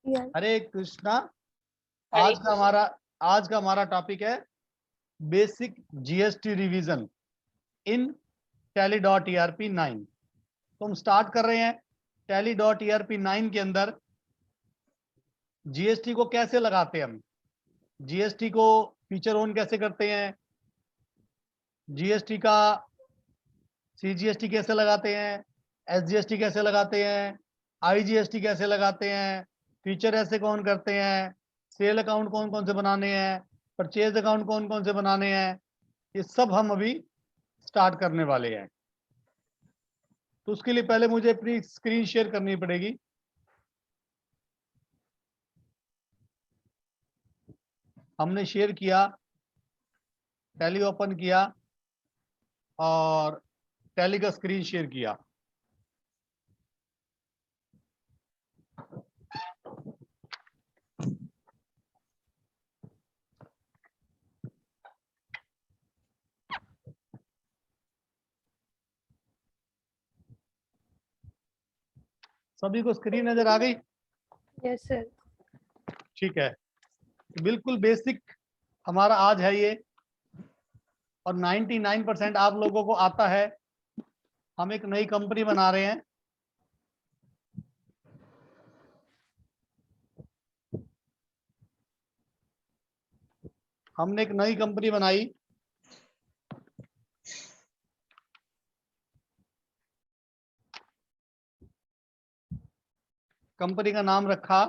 हरे कृष्णा। हरे आज का हमारा टॉपिक है बेसिक जीएसटी रिवीजन इन Tally.ERP9। तो हम स्टार्ट कर रहे हैं। Tally.ERP9 के अंदर जीएसटी को कैसे लगाते हैं हम, जीएसटी को फीचर ऑन कैसे करते हैं, जीएसटी का सीजीएसटी कैसे लगाते हैं, एसजीएसटी कैसे लगाते हैं, आईजीएसटी कैसे लगाते हैं, फीचर ऐसे कौन करते हैं, सेल अकाउंट कौन कौन से बनाने हैं, परचेज अकाउंट कौन कौन से बनाने हैं, ये सब हम अभी स्टार्ट करने वाले हैं। तो उसके लिए पहले मुझे अपनी स्क्रीन शेयर करनी पड़ेगी। हमने शेयर किया, टैली ओपन किया और टैली का स्क्रीन शेयर किया। सभी को स्क्रीन नजर आ गई? Yes sir. ठीक है, बिल्कुल बेसिक हमारा आज है ये, और 99% आप लोगों को आता है। हम एक नई कंपनी बना रहे हैं। हमने एक नई कंपनी बनाई, कंपनी का नाम रखा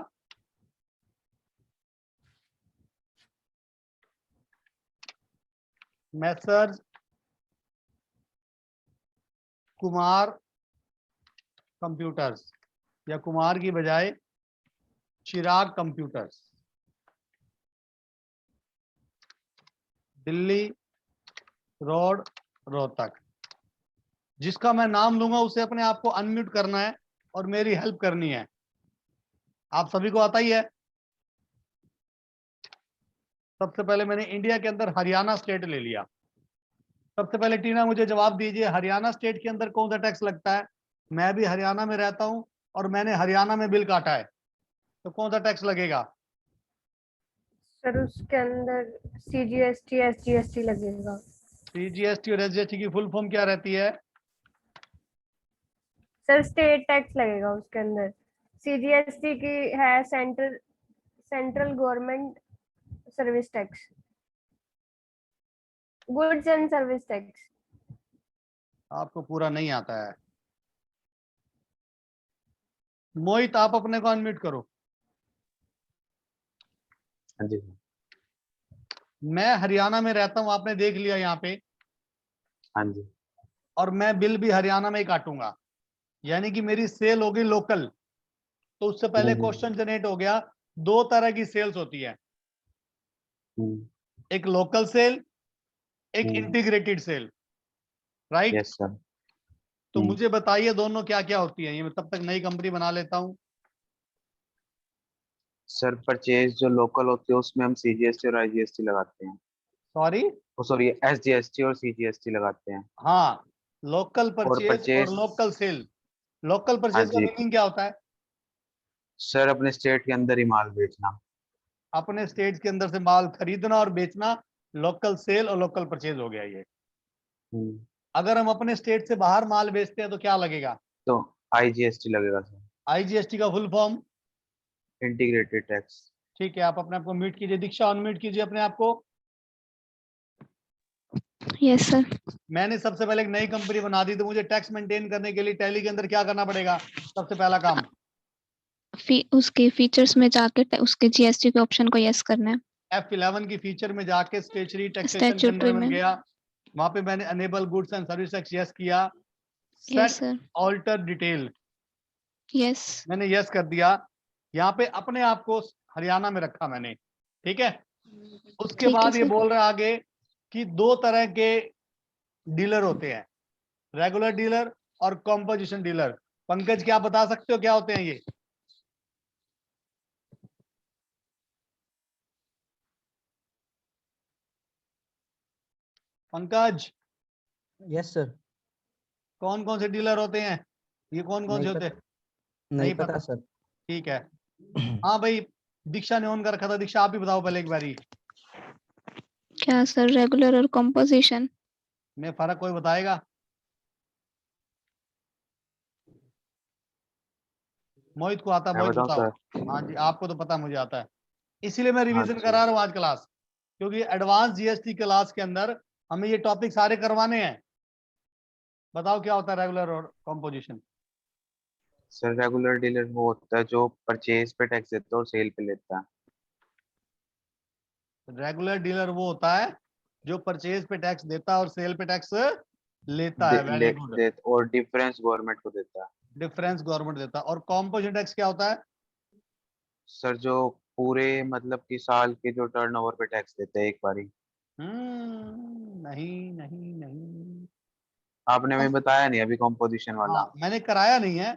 मैसर्स कुमार कंप्यूटर्स, या कुमार की बजाय चिराग कंप्यूटर्स, दिल्ली रोड रोहतक। जिसका मैं नाम लूंगा उसे अपने आप को अनम्यूट करना है और मेरी हेल्प करनी है। आप सभी को आता ही है। सबसे पहले मैंने इंडिया के अंदर हरियाणा स्टेट ले लिया। सबसे पहले टीना मुझे जवाब दीजिए, हरियाणा स्टेट के अंदर कौन सा टैक्स लगता है? मैं भी हरियाणा में रहता हूं और मैंने हरियाणा में बिल काटा है, तो कौन सा टैक्स लगेगा? सर उसके अंदर सीजीएसटी एसजीएसटी लगेगा। सीजीएसटी और एसजीएसटी की फुल फॉर्म क्या रहती है? सर स्टेट टैक्स लगेगा उसके अंदर। सीजीएसटी की है central government service tax, goods and service tax. आपको पूरा नहीं आता है। मोहित, आप अपने को अनम्यूट करो। हाँ जी। मैं हरियाणा में रहता हूं, आपने देख लिया यहाँ पे, हाँ जी। और मैं बिल भी हरियाणा में ही काटूंगा, यानी कि मेरी सेल होगी लोकल। तो उससे पहले क्वेश्चन जनरेट हो गया, दो तरह की सेल्स होती है, एक लोकल सेल, एक integrated sale, right? Yes sir. तो मुझे बताइए दोनों क्या क्या होती है, ये मैं तब तक नई कंपनी बना लेता हूँ। सर परचेज जो लोकल होती है उसमें हम सीजीएसटी और आईजीएसटी लगाते हैं। सॉरी एसजीएसटी और सीजीएसटी लगाते हैं। हाँ, लोकल और परचेज और परचेज, लोकल सेल। लोकल हाँ परचेज का जी मीनिंग क्या होता है? सर, अपने स्टेट के अंदर ही माल बेचना। अपने स्टेट के अंदर से माल खरीदना और बेचना, लोकल सेल और लोकल परचेज हो गया ये। अगर हम अपने स्टेट से बाहर माल बेचते हैं तो क्या लगेगा? तो आईजीएसटी लगेगा सर, आईजीएसटी का फुल फॉर्म? Integrated tax. ठीक है, आप अपने आप को म्यूट कीजिए। दीक्षा, अनम्यूट कीजिए अपने आप को। Yes sir. मैंने सबसे पहले एक नई कंपनी बना दी, तो मुझे टैक्स मेंटेन करने के लिए टैली के अंदर क्या करना पड़ेगा? सबसे पहला काम, उसके फीचर्स में जाके उसके जीएसटी के ऑप्शन को यस करना है। F11 की फीचर में जाके स्टेचुरी टैक्सेशन के अंदर स्टैट्यूटरी में में गया, वहां पे मैंने enable goods and service tax yes किया। Yes set sir. Alter detail, yes मैंने यस कर दिया। यहाँ पे अपने आप को हरियाणा में रखा मैंने, ठीक है। उसके ठीक है बाद ये सर। बोल रहा है आगे कि दो तरह के डीलर होते हैं, रेगुलर डीलर और कॉम्पोजिशन डीलर। पंकज, क्या बता सकते हो क्या होते हैं ये? Pankaj, yes sir. कौन कौन से डीलर होते हैं? ये कौन कौन से होते हैं? नहीं पता सर। ठीक है, हाँ भाई, दीक्षा ने ऑन कर रखा था। दीक्षा आप ही बताओ पहले एक बारी क्या सर, रेगुलर और कंपोजिशन? में फर्क कोई बताएगा? मोहित को आता है, मैं मोहित बताऊं बताओ। सर? हाँ जी, आपको तो पता है, मुझे आता है, इसीलिए मैं हाँ रिवीजन जी करा रहा हूँ आज क्लास, क्योंकि एडवांस जीएसटी क्लास के अंदर हमें ये टॉपिक सारे करवाने हैं। बताओ क्या होता है रेगुलर और कंपोजिशन? सर, रेगुलर डीलर वो होता है जो परचेज पे टैक्स देता है और सेल पे लेता है। रेगुलर डीलर वो होता है जो परचेज पे टैक्स देता है और सेल पे टैक्स लेता है। Very good. और डिफरेंस गवर्नमेंट को देता है। डिफरेंस गवर्नमेंट देता है। और कंपोजिशन टैक्स क्या होता है? सर, जो पूरे मतलब कि साल के जो टर्नओवर पे टैक्स देते हैं एक बारी। नहीं नहीं नहीं। आपने हमें बताया नहीं अभी कॉम्पोजिशन वाला। हाँ, मैंने कराया नहीं है,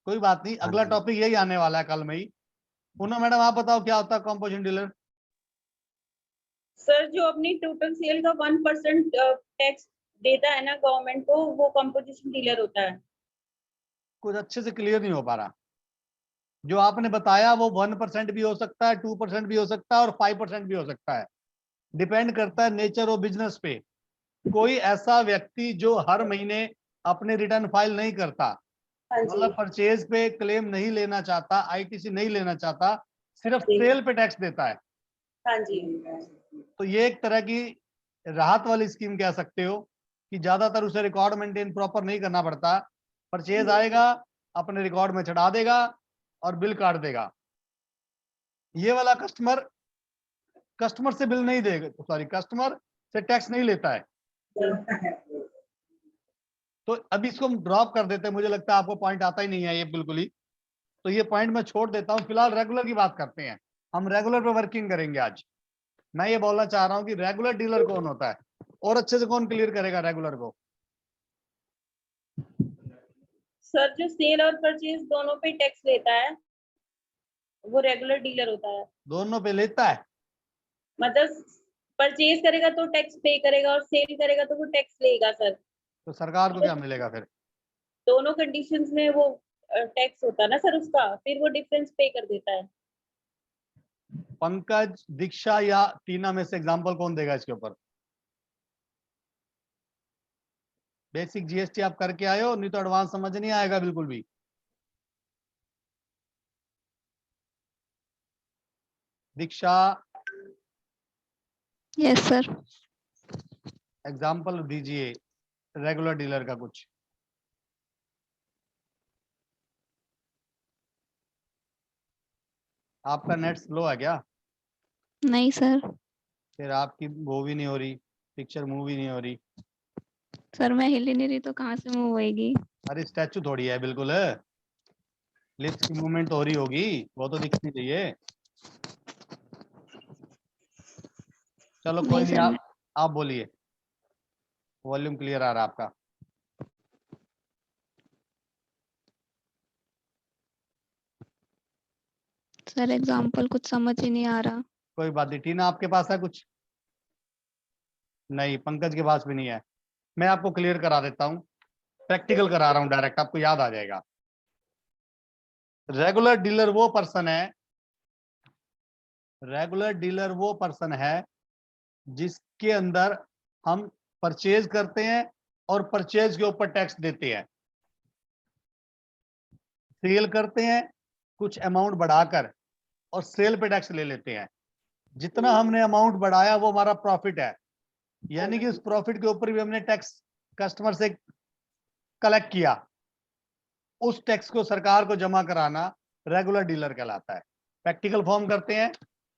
कोई बात नहीं, हाँ अगला जी। टॉपिक यही आने वाला है कल में ही। पूनम मैडम आप बताओ क्या होता है कंपोजिशन डीलर? सर, जो अपनी टोटल सेल का 1% टैक्स देता है ना गवर्नमेंट को, वो कंपोजिशन डीलर होता है। कुछ अच्छे से क्लियर नहीं हो पा रहा। जो आपने बताया वो 1% भी हो सकता है, 2% भी हो सकता है और 5% भी हो सकता है। डिपेंड करता है नेचर ऑफ बिजनेस पे। कोई ऐसा व्यक्ति जो हर महीने अपने रिटर्न फाइल नहीं करता, हाँ जी। मतलब परचेज पे क्लेम नहीं लेना चाहता, आईटीसी नहीं लेना चाहता, सिर्फ जी। सेल पे टैक्स देता है, हाँ जी। तो ये एक तरह की राहत वाली स्कीम कह सकते हो कि ज्यादातर उसे रिकॉर्ड मेंटेन प्रॉपर नहीं करना पड़ता। परचेज आएगा, अपने रिकॉर्ड में चढ़ा देगा और बिल काट देगा। ये वाला कस्टमर से बिल नहीं देगा, सॉरी, कस्टमर से टैक्स नहीं लेता है। तो अभी इसको हम ड्रॉप कर देते हैं, मुझे लगता है आपको पॉइंट आता ही नहीं है ये बिल्कुल ही, तो ये पॉइंट मैं छोड़ देता हूँ। फिलहाल रेगुलर की बात करते हैं, हम रेगुलर पे वर्किंग करेंगे आज। मैं ये बोलना चाह रहा हूँ कि रेगुलर डीलर कौन होता है, और अच्छे से कौन क्लियर करेगा रेगुलर को? सर, जो सेल और परचेज दोनों पे टैक्स लेता है, वो रेगुलर डीलर होता है। दोनों पे लेता है? मतलब परचेज करेगा तो टैक्स पे करेगा और सेल करेगा तो वो टैक्स लेगा सर। तो सरकार को क्या मिलेगा फिर? दोनों कंडीशंस में वो टैक्स होता है ना सर उसका, फिर वो डिफरेंस पे कर देता है। पंकज, दीक्षा या टीना में से एग्जांपल कौन देगा इसके ऊपर? बेसिक जीएसटी आप करके आए हो, नहीं तो एडवांस समझ नहीं आएगा बिल्कुल भी। दीक्षा, यस सर। एग्जांपल दीजिए रेगुलर डीलर का कुछ। आपका नेट स्लो है क्या? नहीं सर। फिर आपकी वो भी नहीं हो रही, पिक्चर मूव भी नहीं हो रही। सर मैं हिल ही नहीं रही तो कहाँ से मूव होएगी? अरे स्टैचू थोड़ी है बिल्कुल, लिप्स की मूवमेंट तो हो रही होगी, वो तो दिखनी चाहिए। चलो कोई नहीं नहीं, सर। आप बोलिए, वॉल्यूम क्लियर आ रहा है आपका। सर एग्जाम्पल कुछ समझ ही नहीं आ रहा। कोई बात नहीं, टीना आपके पास है कुछ? नहीं, पंकज के पास भी नहीं है। मैं आपको क्लियर करा देता हूँ, प्रैक्टिकल करा रहा हूँ डायरेक्ट, आपको याद आ जाएगा। रेगुलर डीलर वो पर्सन है, रेगुलर डीलर वो पर्सन है जिसके अंदर हम परचेज करते हैं और परचेज के ऊपर टैक्स देते हैं, सेल करते हैं कुछ अमाउंट बढ़ाकर और सेल पे टैक्स ले लेते हैं। जितना हमने अमाउंट बढ़ाया वो हमारा प्रॉफिट है, यानी कि उस प्रॉफिट के ऊपर भी हमने टैक्स कस्टमर से कलेक्ट किया, उस टैक्स को सरकार को जमा कराना रेगुलर डीलर कहलाता है। प्रैक्टिकल फॉर्म करते हैं,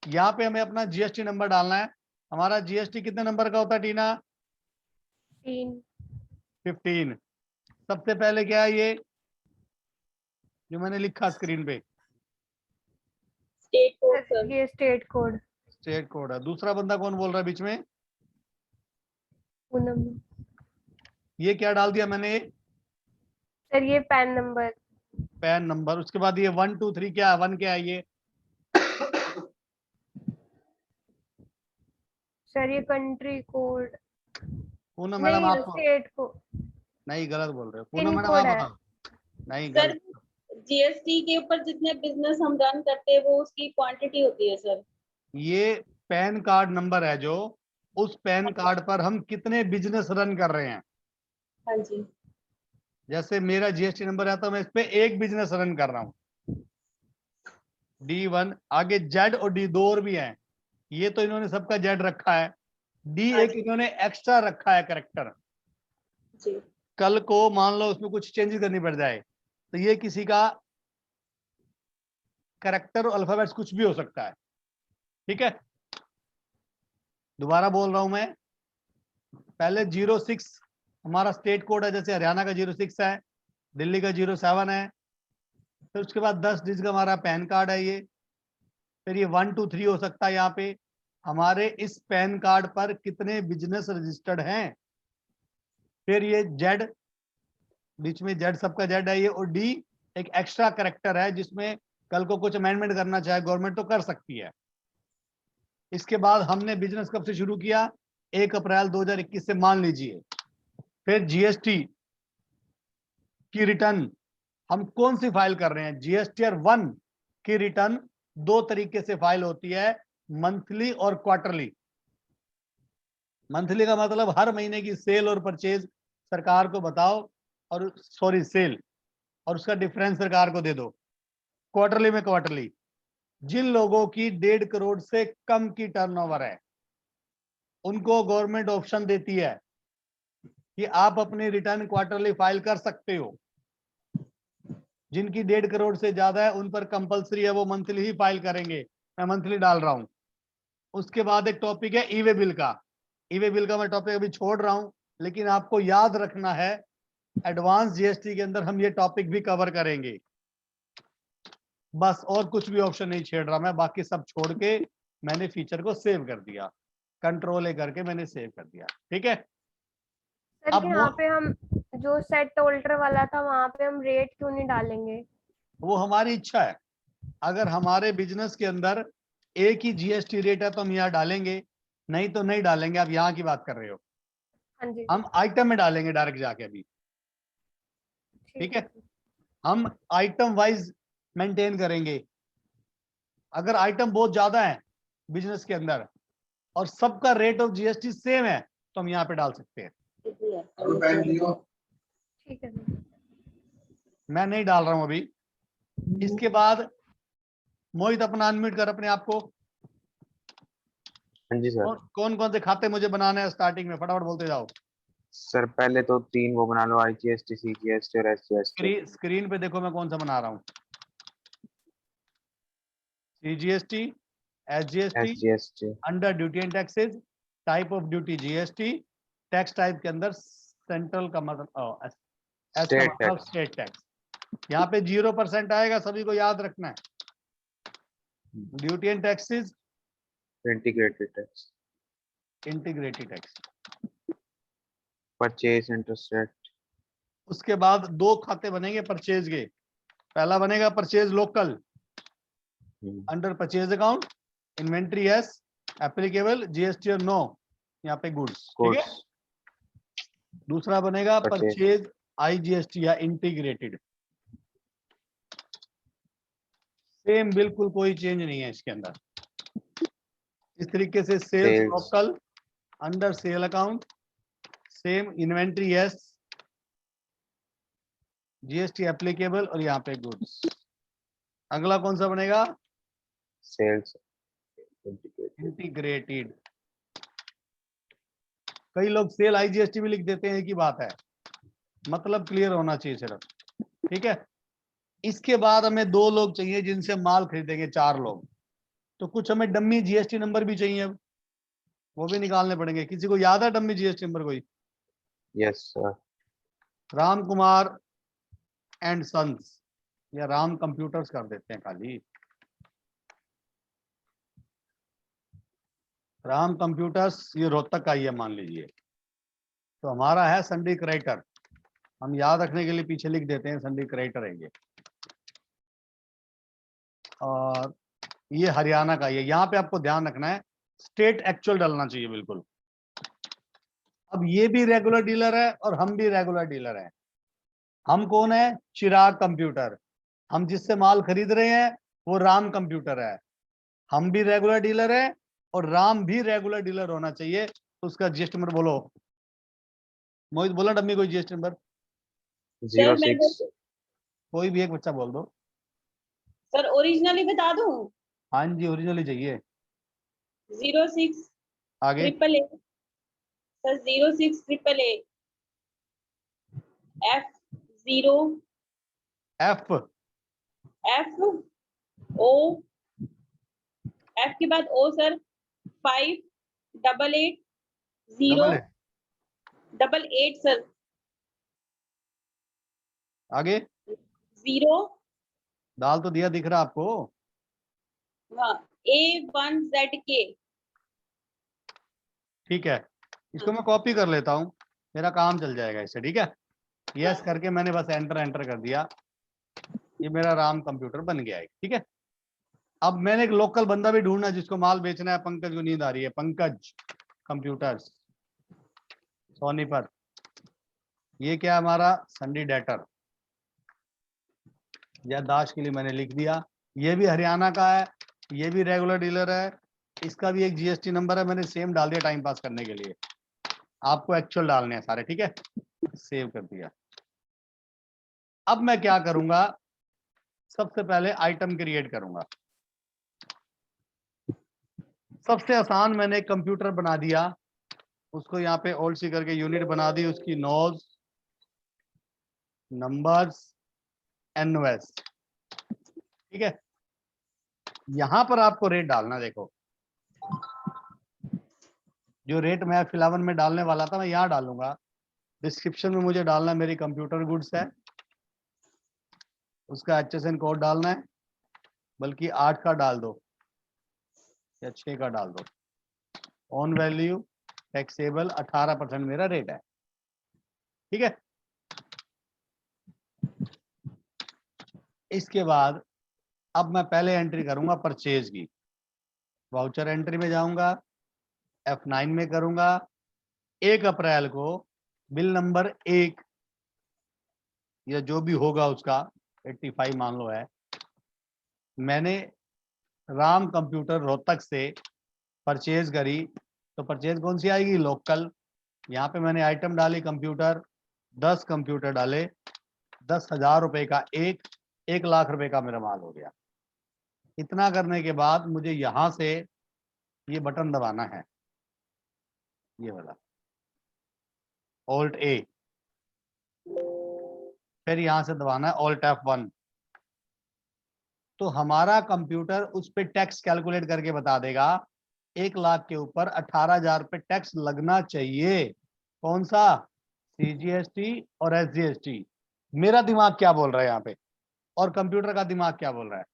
यहाँ पे हमें अपना जीएसटी नंबर डालना है। हमारा जीएसटी कितने नंबर का होता है टीना? 15। सबसे पहले क्या है ये जो मैंने लिखा स्क्रीन पे? State code sir. ये स्टेट कोड। स्टेट कोड है। दूसरा बंदा कौन बोल रहा है बीच में? पूनम ये क्या डाल दिया मैंने? सर, ये पैन नंबर। Pan number. उसके बाद ये 1 2 3 क्या है? 1 क्या है ये? सर, ये कंट्री कोड। पूनम मैडम नहीं, आप स्टेट को नहीं, गलत बोल रहे हो। पूनम पिन मैडम आप कोड है। बताओ। नहीं, सर, गलत। जीएसटी के ऊपर जितने बिजनेस हम रन करते हैं वो उसकी क्वांटिटी होती है सर। ये पैन कार्ड नंबर है जो, उस पैन कार्ड पर हम कितने बिजनेस रन कर रहे हैं। हाँ जी। जैसे मेरा जीएसटी नंबर है तो मैं इस पे एक बिजनेस रन कर रहा हूँ, D1। आगे जेड और D2 और भी हैं, ये तो इन्होंने सबका जेड रखा है। D हाँ एक जी। इन्होंने एक्स्ट्रा रखा है करेक्टर। जी। कल को मान लो उसमें कुछ चेंजेस करनी पड़ जाए तो ये किसी का करेक्टर और अल्फाबेट्स कुछ भी हो सकता है। ठीक है, दोबारा बोल रहा हूं मैं। पहले 06 हमारा स्टेट कोड है, जैसे हरियाणा का 06 है, दिल्ली का 07 है। फिर उसके बाद 10 डिजिट का हमारा पैन कार्ड है ये। फिर ये 1 2 3 हो सकता है। यहाँ पे हमारे इस पैन कार्ड पर कितने बिजनेस रजिस्टर्ड हैं। फिर ये जेड, बीच में जेड सबका जेड है ये, और डी एक एक्स्ट्रा करेक्टर है जिसमें कल को कुछ अमेंडमेंट करना चाहे गवर्नमेंट तो कर सकती है। इसके बाद हमने बिजनेस कब से शुरू किया, 1 अप्रैल 2021 से मान लीजिए। फिर जीएसटी की रिटर्न हम कौन सी फाइल कर रहे हैं। जीएसटीआर 1 की रिटर्न 2 तरीके से फाइल होती है, मंथली और क्वार्टरली। मंथली का मतलब हर महीने की सेल और परचेज सरकार को बताओ, और सॉरी सेल, और उसका डिफरेंस सरकार को दे दो। क्वार्टरली में क्वार्टरली जिन लोगों की 1.5 करोड़ से कम की टर्नओवर है उनको गवर्नमेंट ऑप्शन देती है कि आप अपनी रिटर्न क्वार्टरली फाइल कर सकते हो। जिनकी 1.5 करोड़ से ज्यादा है उन पर कंपलसरी है, वो मंथली ही फाइल करेंगे। मैं मंथली डाल रहा हूं। उसके बाद एक टॉपिक है ई वे बिल का। ई वे बिल का मैं टॉपिक अभी छोड़ रहा हूं, लेकिन आपको याद रखना है एडवांस जीएसटी के अंदर हम ये टॉपिक भी कवर करेंगे। बस और कुछ भी ऑप्शन नहीं छेड़ रहा मैं, बाकी सब छोड़ के मैंने फीचर को सेव कर दिया, कंट्रोल ए करके मैंने सेव कर दिया। ठीक है, सर अब कि यहाँ पे हम जो सेट ऑल्टर वाला था वहां पे हम रेट क्यों नहीं डालेंगे? वो हमारी इच्छा है। अगर हमारे बिजनेस के अंदर एक ही जीएसटी रेट है तो हम यहाँ डालेंगे, नहीं तो नहीं डालेंगे। आप यहाँ की बात कर रहे हो, हाँ जी हम आइटम में डालेंगे डायरेक्ट जाके अभी। ठीक है, हम आइटम वाइज मेंटेन करेंगे। अगर आइटम बहुत ज्यादा है बिजनेस के अंदर और सबका रेट ऑफ जीएसटी सेम है तो हम यहाँ पे डाल सकते हैं। ठीक है सर। मैं नहीं डाल रहा हूं अभी। इसके बाद मोहित अपना अनम्यूट कर अपने आप को। हाँ जी सर। कौन कौन से खाते मुझे बनाने हैं स्टार्टिंग में, फटाफट बोलते जाओ। सर पहले तो 3 वो बना लो, आईजीएसटी, सीजीएसटी और एसजीएसटी। स्क्रीन पे देखो मैं कौन सा बना रहा हूँ। CGST, SGST, under duty and taxes, type of duty GST, tax type के अंदर सेंट्रल का मतलब स्टेट टैक्स। यहाँ पे 0% आएगा, सभी को याद रखना है। Duty and taxes, integrated tax, purchase interest rate. उसके बाद 2 खाते बनेंगे परचेज के। पहला बनेगा purchase local, under purchase account, inventory S, applicable GST और नो, यहाँ पे गुड्स। ठीक है, दूसरा बनेगा परचेज आईजीएसटी या इंटीग्रेटेड। सेम, बिल्कुल कोई चेंज नहीं है इसके अंदर। इस तरीके से sales local, under sale account same, inventory yes, GST applicable और यहाँ पे गुड्स। अगला कौन सा बनेगा, सेल्स इंटीग्रेटेड। कई लोग सेल आईजीएसटी भी लिख देते हैं, एक ही बात है, मतलब क्लियर होना चाहिए सिर्फ। ठीक है, इसके बाद हमें 2 लोग चाहिए जिनसे माल खरीदेंगे, 4 लोग। तो कुछ हमें डम्मी जीएसटी नंबर भी चाहिए, अब वो भी निकालने पड़ेंगे। किसी को याद है डम्मी जीएसटी नंबर कोई? Yes sir. Ram Kumar and sons या राम कंप्यूटर्स कर देते हैं खाली, राम कंप्यूटर्स, ये रोहतक का ही है मान लीजिए। तो हमारा है संडी क्रेडिटर, हम याद रखने के लिए पीछे लिख देते हैं संडी क्रेडिटर है ये। और ये हरियाणा का ही है। यहाँ पे आपको ध्यान रखना है स्टेट एक्चुअल डालना चाहिए बिल्कुल। अब ये भी रेगुलर डीलर है और हम भी रेगुलर डीलर हैं। हम कौन है, चिराग कंप्यूटर। हम जिससे माल खरीद रहे हैं वो राम कंप्यूटर है, हम भी रेगुलर डीलर है और राम भी रेगुलर डीलर होना चाहिए। तो उसका जीएसटी नंबर बोलो। मोहित बोला डम्मी कोई जीएसटी नंबर? 06। कोई भी एक बच्चा बोल दो। सर ओरिजिनली बता दूं? हाँ जी ओरिजिनली चाहिए। 06 आगे triple A sir, 06 triple A F0 F F O F के बाद O सर 5888088 सर आगे 0 डाल तो दिया, दिख रहा आपको? A1ZK। ठीक है, इसको मैं कॉपी कर लेता हूँ, मेरा काम चल जाएगा इससे। ठीक है, यस करके मैंने बस एंटर कर दिया, ये मेरा राम कंप्यूटर बन गया है। ठीक है, अब मैंने एक लोकल बंदा भी ढूंढना जिसको माल बेचना है। पंकज को नींद आ रही है, पंकज कंप्यूटर्स सोनीपत। ये क्या हमारा संडी डेटर, या दाश के लिए मैंने लिख दिया। ये भी हरियाणा का है, ये भी रेगुलर डीलर है, इसका भी एक जीएसटी नंबर है। मैंने सेम डाल दिया टाइम पास करने के लिए, आपको एक्चुअल डालने हैं सारे। ठीक है, सेव कर दिया। अब मैं क्या करूंगा, सबसे पहले आइटम क्रिएट करूंगा। सबसे आसान मैंने एक कंप्यूटर बना दिया, उसको यहाँ पे ओल्ड सी करके यूनिट बना दी, उसकी नोज नंबर्स एनओएस। ठीक है, यहां पर आपको रेट डालना। देखो जो रेट मैं फिलहाल में डालने वाला था मैं यहाँ डालूंगा। डिस्क्रिप्शन में मुझे डालना मेरी कंप्यूटर गुड्स है, उसका HSN कोड डालना है, बल्कि 8 का डाल दो या 6 का डाल दो। ऑन वैल्यू टैक्सेबल 18% मेरा रेट है। ठीक है, इसके बाद अब मैं पहले एंट्री करूंगा परचेज की। वाउचर एंट्री में जाऊंगा, F9 में करूंगा। 1 अप्रैल को बिल नंबर 1 या जो भी होगा उसका 85 मान लो है, मैंने राम कंप्यूटर रोहतक से परचेज करी। तो परचेज कौन सी आएगी? लोकल। यहाँ पे मैंने आइटम डाली कंप्यूटर, 10 कंप्यूटर डाले, 10,000 रुपए का 1 लाख रुपए का मेरा माल हो गया। इतना करने के बाद मुझे यहां से ये बटन दबाना है, ये वाला Alt A, फिर यहां से दबाना है Alt F1। तो हमारा कंप्यूटर उस पे टैक्स कैलकुलेट करके बता देगा 1 लाख के ऊपर 18,000 रुपये टैक्स लगना चाहिए। कौन सा? CGST और SGST। मेरा दिमाग क्या बोल रहा है यहाँ पे और कंप्यूटर का दिमाग क्या बोल रहा है?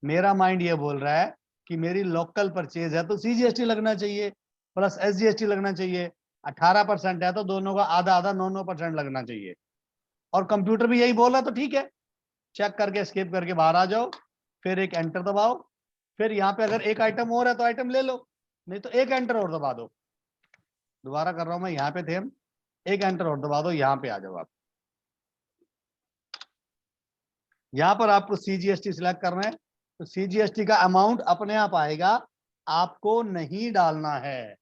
मेरा माइंड ये बोल रहा है कि मेरी लोकल परचेज है तो CGST लगना चाहिए प्लस SGST लगना चाहिए। 18% है तो दोनों का आधा आधा 9% लगना चाहिए। और कंप्यूटर भी यही बोल रहा है, तो ठीक है, चेक करके स्किप करके बाहर आ जाओ, फिर एक एंटर दबाओ। फिर यहाँ पे अगर एक आइटम और है तो आइटम ले लो, नहीं तो एक एंटर और दबा दो। दोबारा कर रहा हूं मैं, यहाँ पे थे हम, एक एंटर और दबा दो, यहाँ पे आ जाओ आप। यहाँ पर आपको CGST सिलेक्ट करना है, तो CGST का अमाउंट अपने आप आएगा, आपको नहीं डालना है।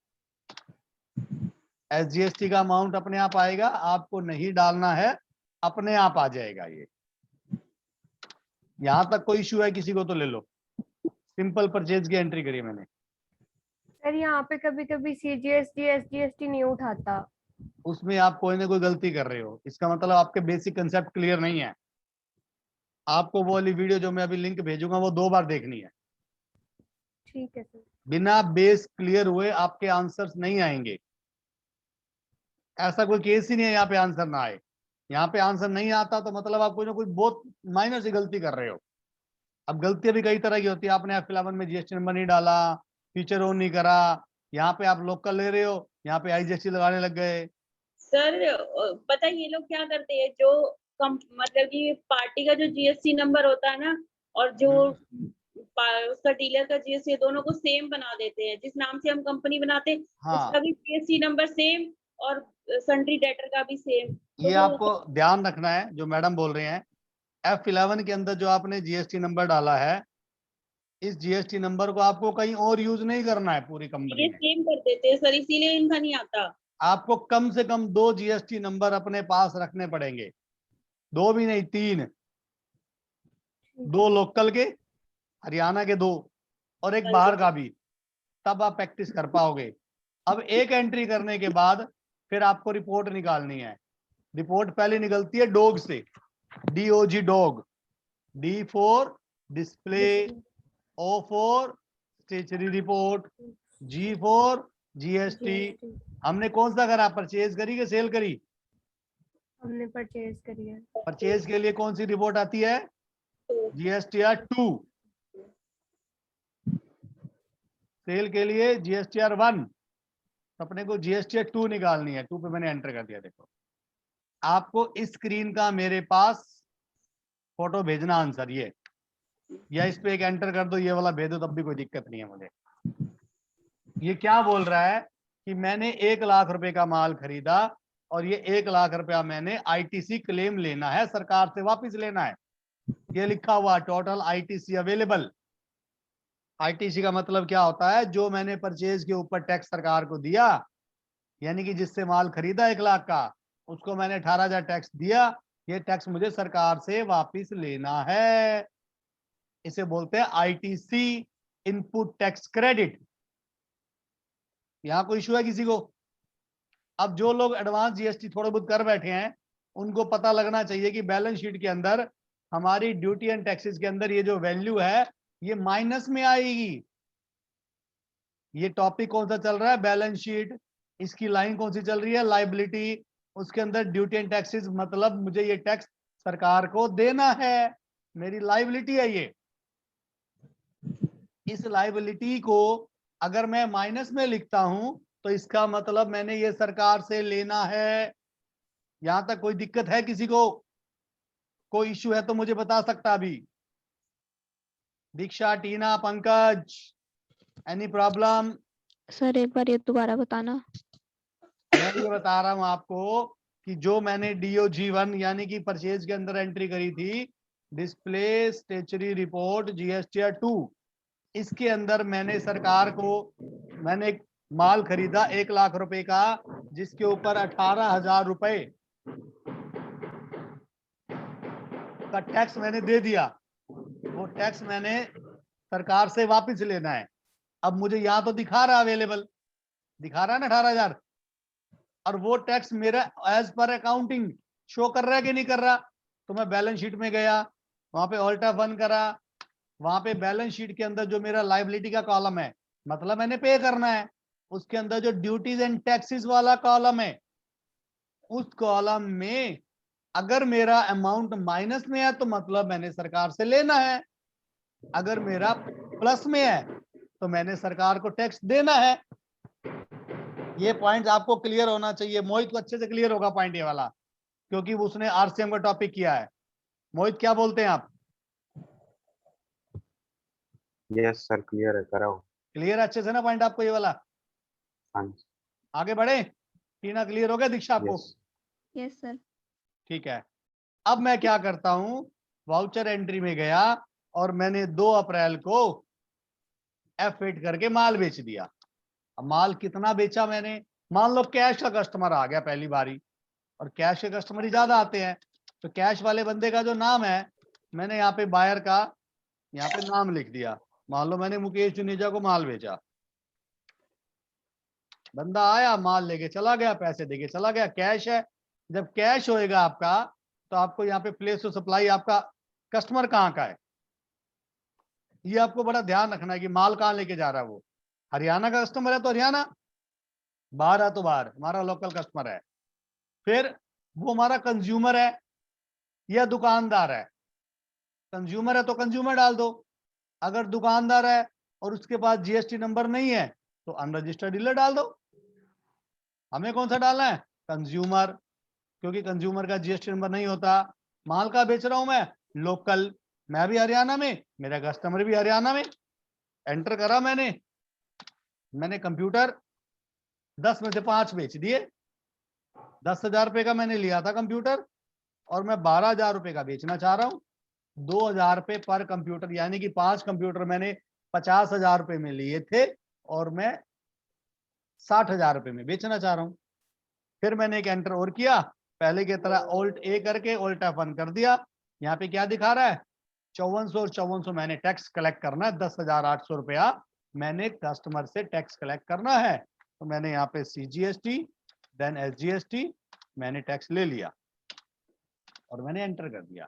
SGST का अमाउंट अपने आप आएगा, आपको नहीं डालना है, अपने आप आ जाएगा। ये यहां तक कोई इश्यू है किसी को तो ले लो। सिंपल परचेज की एंट्री करी मैंने। सर यहाँ पे कभी कभी CGST SGST नहीं उठाता। उसमें आप कोई ना कोई गलती कर रहे हो, इसका मतलब आपके बेसिक कंसेप्ट क्लियर नहीं है। आपको वो वाली वीडियो जो मैं अभी लिंक भेजूंगा वो 2 बार देखनी है। ठीक है सर। बिना बेस क्लियर हुए आपके आंसर्स नहीं आएंगे। ऐसा कोई केस ही नहीं है यहाँ पे आंसर ना आए। यहाँ पे आंसर नहीं आता तो मतलब आप कोई ना कोई बहुत माइनर सी गलती कर रहे हो। अब गलतियां भी कई तरह की होती है। आपने F11 में GST नंबर नहीं डाला, फीचर ऑन नहीं करा, यहाँ पे आप लोकल ले रहे हो, यहाँ पे IGST लगाने लग गए। सर पता है ये लोग क्या करते हैं, जो मतलब कि पार्टी का जो GST नंबर होता है ना, और जो उसका डीलर का GST, दोनों को सेम बना देते हैं। जिस नाम से हम कंपनी बनाते हैं उसका भी GST नंबर सेम और सन्ड्री डेटर का भी सेम। ये आपको ध्यान रखना है जो मैडम बोल रहे हैं। F11 के अंदर जो आपने जीएसटी नंबर डाला है, इस जीएसटी नंबर को आपको कहीं और यूज नहीं करना है पूरी कंपनी ये में। सेम कर देते हैं सर, इसीलिए इनका नहीं आता। आपको कम से कम 2 जीएसटी नंबर अपने पास रखने पड़ेंगे, 2 भी नहीं 3, 2 लोकल के, हरियाणा के 2 और एक बाहर का भी, तब आप प्रैक्टिस कर पाओगे। अब एक एंट्री करने के बाद फिर आपको रिपोर्ट निकालनी है। रिपोर्ट पहले निकलती है डॉग से, DOG dog, D for display, O for stationery report, G for GST. हमने कौन सा करा, परचेज करी कि सेल करी? हमने परचेज करी है। परचेज के लिए कौन सी रिपोर्ट आती है? GSTR 2। सेल के लिए GSTR 1। अपने को GSTR 2 निकालनी है। 2 पे मैंने एंटर कर दिया। देखो आपको इस स्क्रीन का मेरे पास फोटो भेजना आंसर ये, या इस पे एक एंटर कर दो, ये वाला भेज दो, तब भी कोई दिक्कत नहीं है मुझे। ये क्या बोल रहा है कि मैंने 1 लाख रुपए का माल खरीदा और ये 1 लाख रुपया मैंने ITC क्लेम लेना है, सरकार से वापस लेना है। ये लिखा हुआ टोटल ITC अवेलेबल। ITC का मतलब क्या होता है? जो मैंने परचेज के ऊपर टैक्स सरकार को दिया, यानी कि जिससे माल खरीदा 1 लाख का, उसको मैंने 18,000 टैक्स दिया, ये टैक्स मुझे सरकार से वापस लेना है। इसे बोलते हैं ITC, इनपुट टैक्स क्रेडिट। यहां कोई इशू है किसी को? अब जो लोग एडवांस जीएसटी थोड़े बहुत कर बैठे हैं, उनको पता लगना चाहिए कि बैलेंस शीट के अंदर हमारी ड्यूटी एंड टैक्सेस के अंदर ये जो वैल्यू है ये माइनस में आएगी। ये टॉपिक कौन सा चल रहा है? Balance sheet. इसकी लाइन कौन सी चल रही है? लायबिलिटी। उसके अंदर ड्यूटी एंड टैक्सेस, मतलब मुझे ये टैक्स सरकार को देना है, मेरी लायबिलिटी है ये। इस लायबिलिटी को अगर मैं माइनस में लिखता हूं तो इसका मतलब मैंने ये सरकार से लेना है। यहां तक कोई दिक्कत है किसी को? कोई इश्यू है तो मुझे बता सकता अभी। दीक्षा, टीना, पंकज, एनी प्रॉब्लम? सर एक बार ये दोबारा बताना। मैं ये बता रहा हूं आपको कि जो मैंने DOG 1 यानी कि परचेज के अंदर एंट्री करी थी, डिस्प्ले स्टेशनरी रिपोर्ट GSTR 2, इसके अंदर मैंने सरकार को, मैंने एक माल खरीदा 1 लाख रुपए का, जिसके ऊपर 18,000 रुपए का टैक्स मैंने दे दिया। वो टैक्स मैंने सरकार से वापस लेना है। अब मुझे यहां तो दिखा रहा अवेलेबल, दिखा रहा है ना 18,000, और वो टैक्स मेरा एज पर अकाउंटिंग शो कर रहा है कि नहीं कर रहा? तो मैं बैलेंस शीट में गया, वहां पे ऑल्ट F1 करा, वहां पे बैलेंस शीट के अंदर जो मेरा लायबिलिटी का कॉलम है, मतलब मैंने पे करना है, उसके अंदर जो ड्यूटीज एंड टैक्सेस वाला कॉलम है, उस कॉलम में अगर मेरा अमाउंट माइनस में है तो मतलब मैंने सरकार से लेना है, अगर मेरा प्लस में है तो मैंने सरकार को टैक्स देना है। ये पॉइंट आपको क्लियर होना चाहिए। मोहित को अच्छे से क्लियर होगा पॉइंट ये वाला, क्योंकि उसने RCM का टॉपिक किया है। मोहित क्या बोलते हैं आप? यस सर, क्लियर है, कराओ। क्लियर अच्छे से ना पॉइंट आपको ये वाला? हाँ जी। आगे बढ़े? टीना क्लियर हो गया? दीक्षा आपको? यस। Yes sir. ठीक है। अब मैं क्या करता हूं, वाउचर एंट्री में गया और मैंने 2 अप्रैल को F8 करके माल बेच दिया। अब माल कितना बेचा मैंने? मान लो कैश का कस्टमर आ गया पहली बारी, और कैश के कस्टमर ही ज्यादा आते हैं, तो कैश वाले बंदे का जो नाम है, मैंने यहाँ पे बायर का यहाँ पे नाम लिख दिया। मान लो मैंने मुकेश जुनेजा को माल बेचा, बंदा आया, माल लेके चला गया, पैसे देके चला गया, कैश है। जब कैश होएगा आपका, तो आपको यहाँ पे प्लेस टू सप्लाई, आपका कस्टमर कहाँ का है, ये आपको बड़ा ध्यान रखना है कि माल कहाँ लेके जा रहा है। वो हरियाणा का कस्टमर है तो हरियाणा, बाहर है तो बाहर, हमारा लोकल कस्टमर है। फिर वो हमारा कंज्यूमर है या दुकानदार है? कंज्यूमर है तो कंज्यूमर डाल दो, अगर दुकानदार है और उसके पास GST नंबर नहीं है तो अनरजिस्टर्ड डीलर डाल दो। हमें कौन सा डालना है? कंज्यूमर, क्योंकि कंज्यूमर का GST नंबर नहीं होता। माल का बेच रहा हूं मैं लोकल, मैं भी हरियाणा में, मेरा कस्टमर भी हरियाणा में। एंटर करा मैंने कंप्यूटर 10 में से 5 बेच दिए। 10,000 रुपए का मैंने लिया था कंप्यूटर और मैं 12,000 रुपए का बेचना चाह रहा हूं। 2,000 रुपये पर कंप्यूटर, यानी कि 5 कंप्यूटर मैंने 50,000 रुपये में लिए थे और मैं 60,000 रुपये में बेचना चाह रहा हूं। फिर मैंने एक एंटर और किया, पहले की तरह ऑल्ट ए करके ऑल्ट F1 कर दिया। यहाँ पे क्या दिखा रहा है, 5400 और 5400 मैंने टैक्स कलेक्ट करना है, 10,800 रुपया मैंने कस्टमर से टैक्स कलेक्ट करना है। तो मैंने यहाँ पे CGST देन SGST मैंने टैक्स ले लिया और मैंने एंटर कर दिया,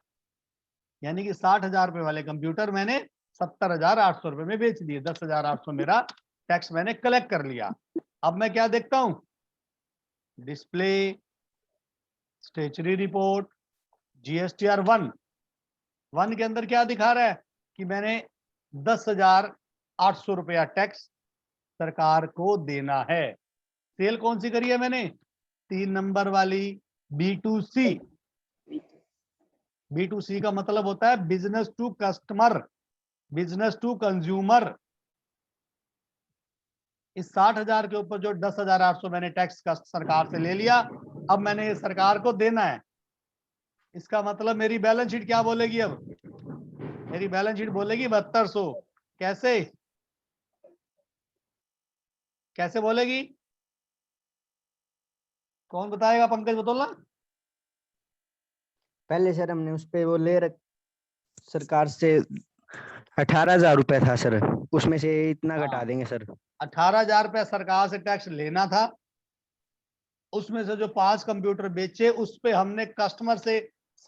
यानी कि 60,000 रुपये वाले कंप्यूटर मैंने 70,800 रुपये में बेच दिए, 10,800 मेरा टैक्स मैंने कलेक्ट कर लिया। अब मैं क्या देखता हूं, डिस्प्ले, स्टेचरी रिपोर्ट, GSTR 1 के अंदर क्या दिखा रहा है कि मैंने 10,800 रुपया टैक्स सरकार को देना है। सेल कौन सी करी है मैंने, 3 नंबर वाली B2C। B2C का मतलब होता है business to customer, business to consumer. इस 60,000 के ऊपर जो 10,800 मैंने टैक्स सरकार से ले लिया, अब मैंने ये सरकार को देना है। इसका मतलब मेरी बैलेंस शीट क्या बोलेगी, अब मेरी बैलेंस शीट बोलेगी 7200। कैसे कैसे बोलेगी, कौन बताएगा, पंकज बतौला। पहले सर हमने उस पे वो सरकार से 18,000 रुपए था सर, उसमें से इतना घटा देंगे सर। 18,000 रुपया सरकार से टैक्स लेना था, उसमें से जो 5 कंप्यूटर बेचे उस पे हमने कस्टमर से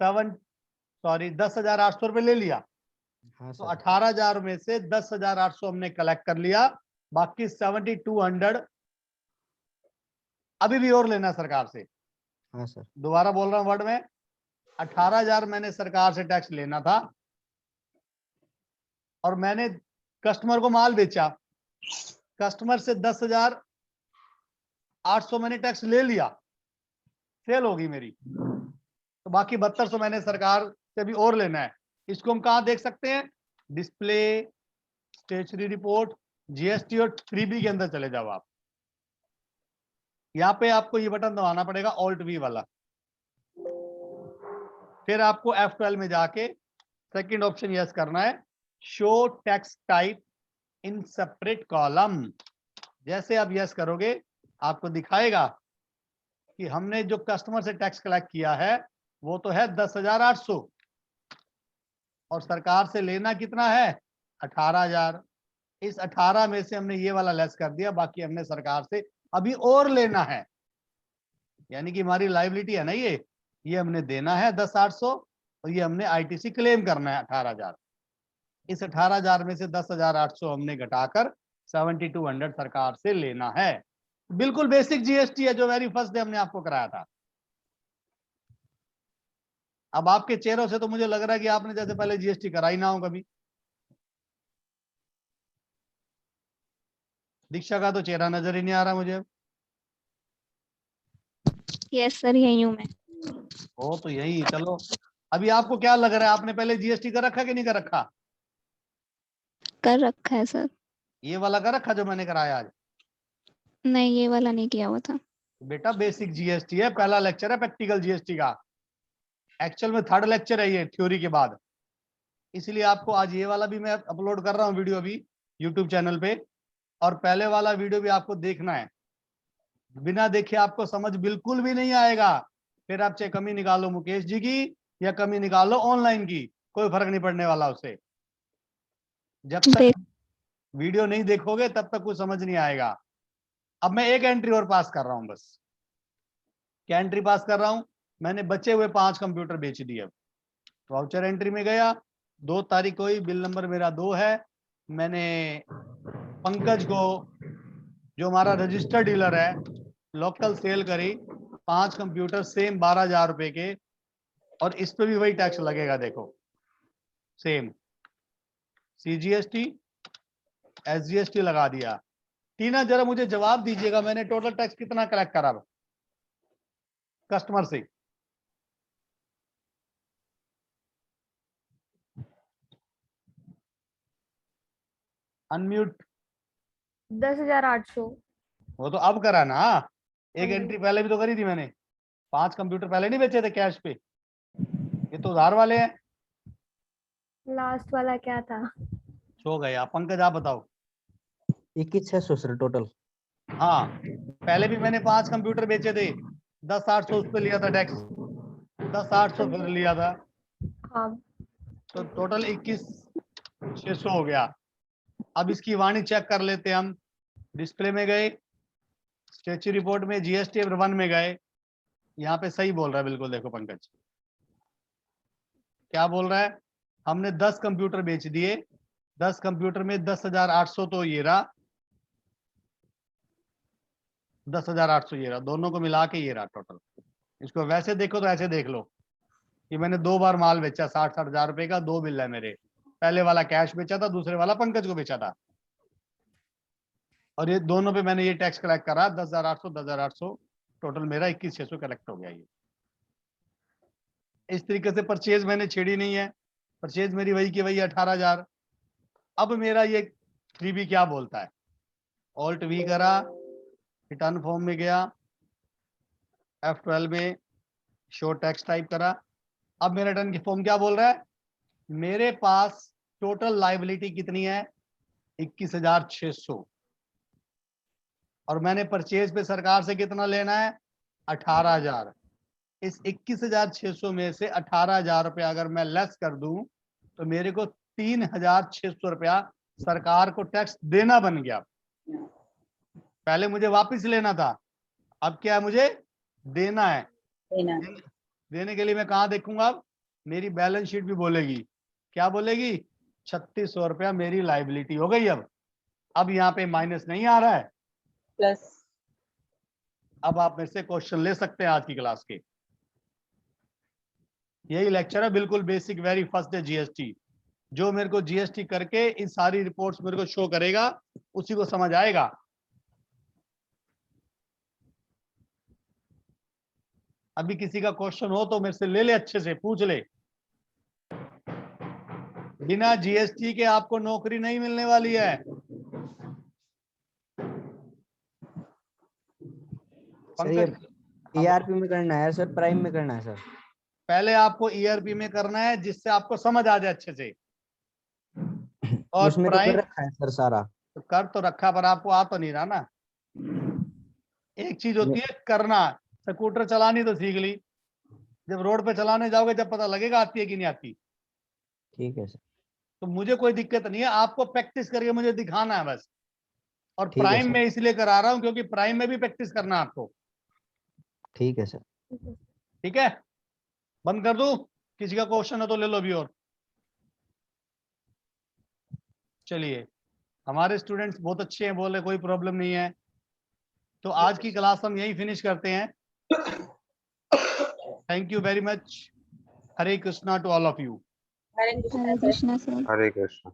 10,800 रुपये ले लिया। हाँ तो सर। 18,000 में से 10,800 हमने कलेक्ट कर लिया, बाकी 7,200 अभी भी और लेना सरकार से। हाँ सर। दोबारा बोल रहा हूं वर्ड में, 18,000 मैंने सरकार से टैक्स लेना था और मैंने कस्टमर को माल बेचा, कस्टमर से 10,800 मैंने टैक्स ले लिया, सेल होगी मेरी। तो बाकी 7200 मैंने सरकार से भी और लेना है। इसको हम कहाँ देख सकते हैं, डिस्प्ले, स्टेशनरी रिपोर्ट, GST और 3B के अंदर चले जाओ आप। यहाँ पे आपको ये बटन दबाना पड़ेगा ऑल्ट V वाला, फिर आपको F12 में जाके सेकंड ऑप्शन यस करना है, show tax type in separate column. जैसे आप यस करोगे आपको दिखाएगा कि हमने जो कस्टमर से टैक्स कलेक्ट किया है वो तो है 10,800 और सरकार से लेना कितना है 18,000। इस 18 में से हमने ये वाला लेस कर दिया, बाकी हमने सरकार से अभी और लेना है, यानी कि हमारी लायबिलिटी है ना ये हमने देना है 10,800 और ये हमने ITC क्लेम करना है 18,000। इस 18,000 में से 10,800 हमने घटाकर 7,200 सरकार से लेना है। बिल्कुल बेसिक GST है जो वेरी फर्स्ट डे हमने आपको कराया था। अब आपके चेहरों से तो मुझे लग रहा है कि आपने जैसे पहले GST कराई ना हो कभी। दीक्षा का तो चेहरा नजर ही नहीं आ रहा मुझे। यस सर, यही हूँ मैं। ओ तो यही, चलो अभी आपको क्या लग रहा है, आपने पहले GST कर रखा कि नहीं कर रखा? कर रखा है सर। ये वाला कर रखा जो मैंने कराया आज? नहीं, ये वाला नहीं किया हुआ था। बेटा बेसिक GST है, पहला लेक्चर है प्रैक्टिकल GST का, एक्चुअल में 3rd लेक्चर है ये थ्योरी के बाद। इसलिए आपको आज ये वाला भी मैं अपलोड कर रहा हूँ वीडियो अभी YouTube चैनल पे, और पहले वाला वीडियो भी आपको देखना है। बिना देखे आपको समझ बिल्कुल भी नहीं आएगा। फिर आप चाहे कमी निकालो मुकेश जी की या कमी निकालो ऑनलाइन की, कोई फर्क नहीं पड़ने वाला उससे। जब तक वीडियो नहीं देखोगे तब तक कुछ समझ नहीं आएगा। अब मैं एक एंट्री और पास कर रहा हूं, बस क्या एंट्री पास कर रहा हूं, मैंने बचे हुए 5 कंप्यूटर बेच दिए। वाउचर एंट्री में गया, 2 तारीख को ही बिल नंबर मेरा 2 है। मैंने पंकज को जो हमारा रजिस्टर्ड डीलर है लोकल सेल करी 5 कंप्यूटर सेम 12,000 रुपए के, और इस पे भी वही टैक्स लगेगा, देखो सेम CGST SGST लगा दिया। टीना जरा मुझे जवाब दीजिएगा, मैंने टोटल टैक्स कितना कलेक्ट करा कस्टमर से? अनम्यूट। 10,800। वो तो अब करा ना, एक हाँ जी। एंट्री पहले भी तो करी थी मैंने। 5 कंप्यूटर पहले नहीं बेचे थे कैश पे, ये तो उधार वाले हैं। लास्ट वाला क्या था? सो गया। पंकज आप बताओ। 21,600 सर टोटल। हाँ, पहले भी मैंने 5 कंप्यूटर बेचे थे, 10,800 उस पे लिया था टैक्स, 10,800 फिर लिया था, हाँ, तो टोटल 21,600 हो गया। अब इसकी वाणी चेक कर लेते हैं हम। डिस्प्ले में गए, स्टेचू रिपोर्ट में, जीएसटी 1 में गए, यहाँ पे सही बोल रहा है बिल्कुल। देखो पंकज क्या बोल रहा है, हमने 10 कंप्यूटर बेच दिए, 10 कंप्यूटर में 10,800 तो ये रहा, 10,800 ये रहा, दोनों को मिला के ये रहा टोटल। इसको वैसे देखो तो ऐसे देख लो कि मैंने 2 बार माल बेचा 60-60 हजार रुपए का, 2 बिल है मेरे। पहले वाला कैश बेचा था, दूसरे वाला पंकज को बेचा था, और ये दोनों पे मैंने ये टैक्स कलेक्ट करा 10,800 10,800, टोटल मेरा 21,600 कलेक्ट हो गया। ये इस तरीके से परचेज मैंने छेड़ी नहीं है, परचेज मेरी वही की वही 18,000। अब मेरा ये 3B क्या बोलता है, ऑल्ट V करा, रिटर्न फॉर्म में गया, F12 में शो टैक्स टाइप करा। अब मेरा रिटर्न की फॉर्म क्या बोल रहा है, मेरे पास टोटल लायबिलिटी कितनी है, 21,600, और मैंने परचेज पे सरकार से कितना लेना है, 18,000। इस 21,600 में से 18,000 रुपया अगर मैं लेस कर दूं तो मेरे को 3,600 रुपया सरकार को टैक्स देना बन गया। पहले मुझे वापस लेना था, अब क्या है, मुझे देना है। देने के लिए मैं कहाँ देखूंगा, अब मेरी बैलेंस शीट भी बोलेगी, क्या बोलेगी, 3,600 रुपया मेरी लायबिलिटी हो गई। अब यहाँ पे माइनस नहीं आ रहा है, प्लस। अब आप मेरे से क्वेश्चन ले सकते हैं आज की क्लास के। यही लेक्चर है, बिल्कुल basic, very first day GST. जो मेरे को जीएसटी करके इन सारी रिपोर्ट्स मेरे को शो करेगा, उसी को समझ आएगा। अभी किसी का क्वेश्चन हो तो मेरे से ले ले, अच्छे से पूछ ले। बिना जीएसटी के आपको नौकरी नहीं मिलने वाली है। सर ये पंकज, ईआरपी में करना है सर, प्राइम में करना है सर? पहले आपको ईआरपी में करना है जिससे आपको समझ आ जाए अच्छे से, और उसमें तो कर प्राइम रखा है सर सारा। तो कर तो रखा, पर आपको आ तो नहीं रहा ना। एक चीज होती है करना, स्कूटर चलानी तो सीख ली, जब रोड पे चलाने जाओगे जब पता लगेगा आती है कि नहीं आती। ठीक है सर। तो मुझे कोई दिक्कत नहीं है, आपको प्रैक्टिस करके मुझे दिखाना है बस। और ठीक है प्राइम सर। में इसलिए करा रहा हूं क्योंकि प्राइम में भी प्रैक्टिस करना है आपको। ठीक है सर। ठीक है, बंद कर दूं, किसी का क्वेश्चन है तो ले लो अभी। और चलिए, हमारे स्टूडेंट्स बहुत अच्छे हैं, बोल रहे कोई प्रॉब्लम नहीं है। तो आज की क्लास हम यही फिनिश करते हैं। Thank you very much. Hare Krishna to all of you. Hare Hare Krishna sir. Hare Krishna.